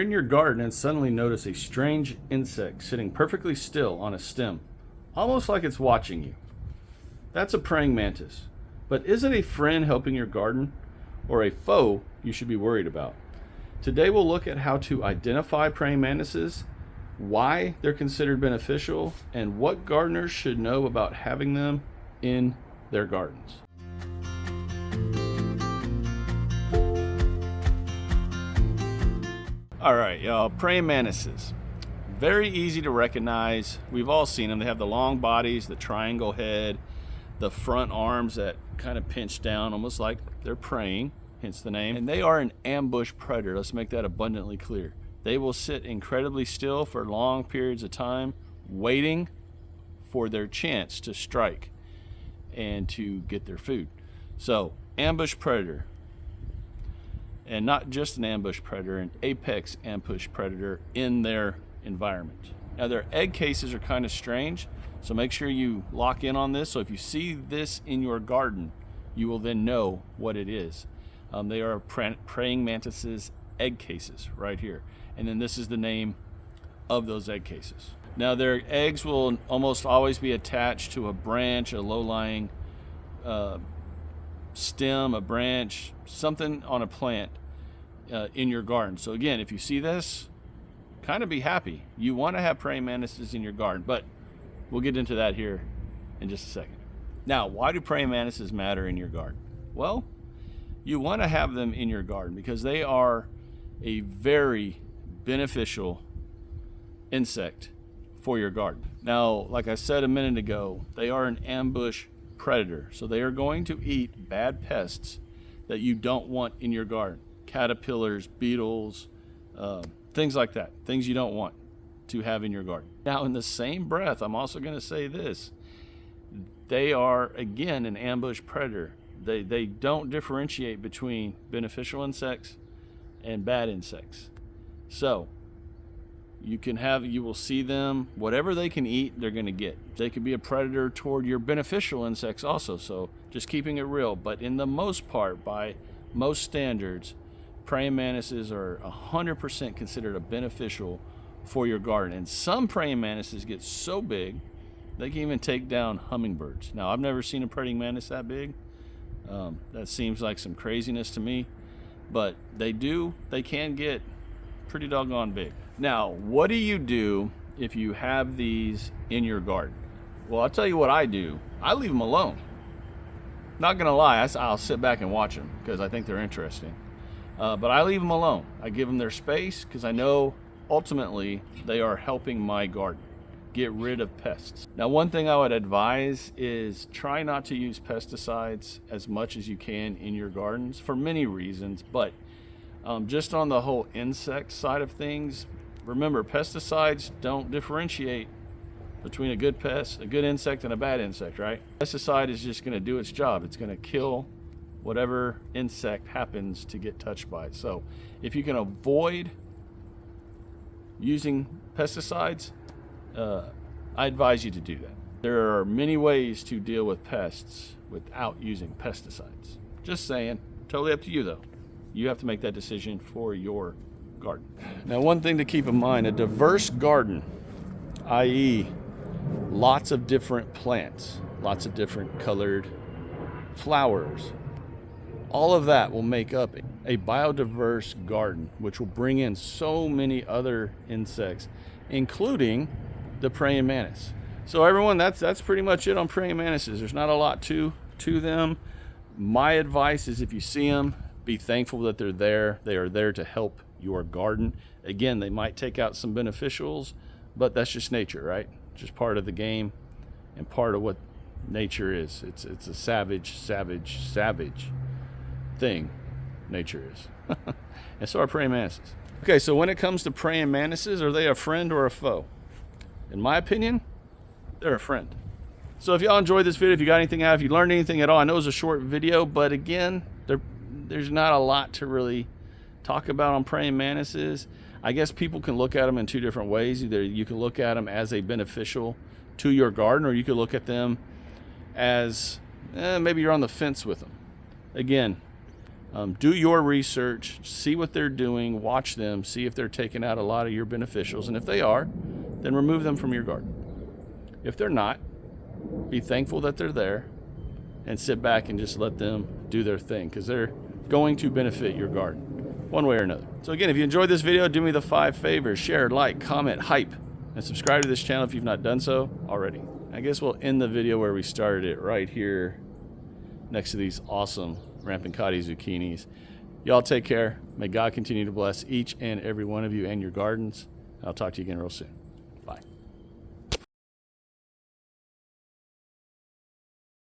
You're in your garden and suddenly notice a strange insect sitting perfectly still on a stem, almost like it's watching you. That's a praying mantis. But is it a friend helping your garden or a foe you should be worried about? Today we'll look at how to identify praying mantises, why they're considered beneficial, and what gardeners should know about having them in their gardens. All right, y'all, praying mantises. Very easy to recognize. We've all seen them. They have the long bodies, the triangle head, the front arms that kind of pinch down, almost like they're praying, hence the name. And they are an ambush predator. Let's make that abundantly clear. They will sit incredibly still for long periods of time, waiting for their chance to strike and to get their food. So, ambush predator. And not just an ambush predator, an apex ambush predator in their environment. Now their egg cases are kind of strange, so make sure you lock in on this. So if you see this in your garden, you will then know what it is. They are praying mantises egg cases right here. And then this is the name of those egg cases. Now their eggs will almost always be attached to a branch, a low-lying stem, a branch, something on a plant in your garden. So again, if you see this, kind of be happy. You want to have praying mantises in your garden, but we'll get into that here in just a second. Now, why do praying mantises matter in your garden? Well, you want to have them in your garden because they are a very beneficial insect for your garden. Now, like I said a minute ago, they are an ambush predator. So they are going to eat bad pests that you don't want in your garden. Caterpillars, beetles, things like that. Things you don't want to have in your garden. Now, in the same breath, I'm also going to say this. They are, again, an ambush predator. They don't differentiate between beneficial insects and bad insects. So you will see them, whatever they can eat, they're going to get. They could be a predator toward your beneficial insects also, so just keeping it real. But in the most part, by most standards, praying mantises are 100% considered a beneficial for your garden. And some praying mantises get so big, they can even take down hummingbirds. Now, I've never seen a praying mantis that big. That seems like some craziness to me, but they can get pretty doggone big. Now, what do you do if you have these in your garden? Well, I'll tell you what I do. I leave them alone. Not gonna lie, I'll sit back and watch them because I think they're interesting. But I leave them alone. I give them their space because I know ultimately they are helping my garden get rid of pests. Now, one thing I would advise is try not to use pesticides as much as you can in your gardens for many reasons, but just on the whole insect side of things, remember, pesticides don't differentiate between a good insect and a bad insect, right? Pesticide is just gonna do its job. It's gonna kill whatever insect happens to get touched by it. So if you can avoid using pesticides, I advise you to do that. There are many ways to deal with pests without using pesticides. Just saying, totally up to you though. You have to make that decision for your garden. Now, one thing to keep in mind, a diverse garden, i.e. lots of different plants, lots of different colored flowers, all of that will make up a biodiverse garden, which will bring in so many other insects, including the praying mantis. So everyone, that's pretty much it on praying mantises. There's not a lot to them. My advice is if you see them, be thankful that they're there. They are there to help your garden. Again, they might take out some beneficials, but that's just nature, right? Just part of the game and part of what nature is. It's a savage thing, nature is. And so are praying mantises. Okay, so when it comes to praying mantises, are they a friend or a foe? In my opinion, they're a friend. So if y'all enjoyed this video, if you got anything out, if you learned anything at all, I know it was a short video, but again, there's not a lot to really talk about on praying mantises. I guess people can look at them in two different ways. Either you can look at them as a beneficial to your garden, or you could look at them as maybe you're on the fence with them. Again, Do your research, see what they're doing, watch them, see if they're taking out a lot of your beneficials, and if they are, then remove them from your garden. If they're not, be thankful that they're there and sit back and just let them do their thing, because they're going to benefit your garden one way or another. So again, if you enjoyed this video, do me the 5 favors: share, like, comment, hype, and subscribe to this channel if you've not done so already. I guess we'll end the video where we started it, right here next to these awesome Rampicati zucchinis. Y'all take care. May God continue to bless each and every one of you and your gardens. I'll talk to you again real soon.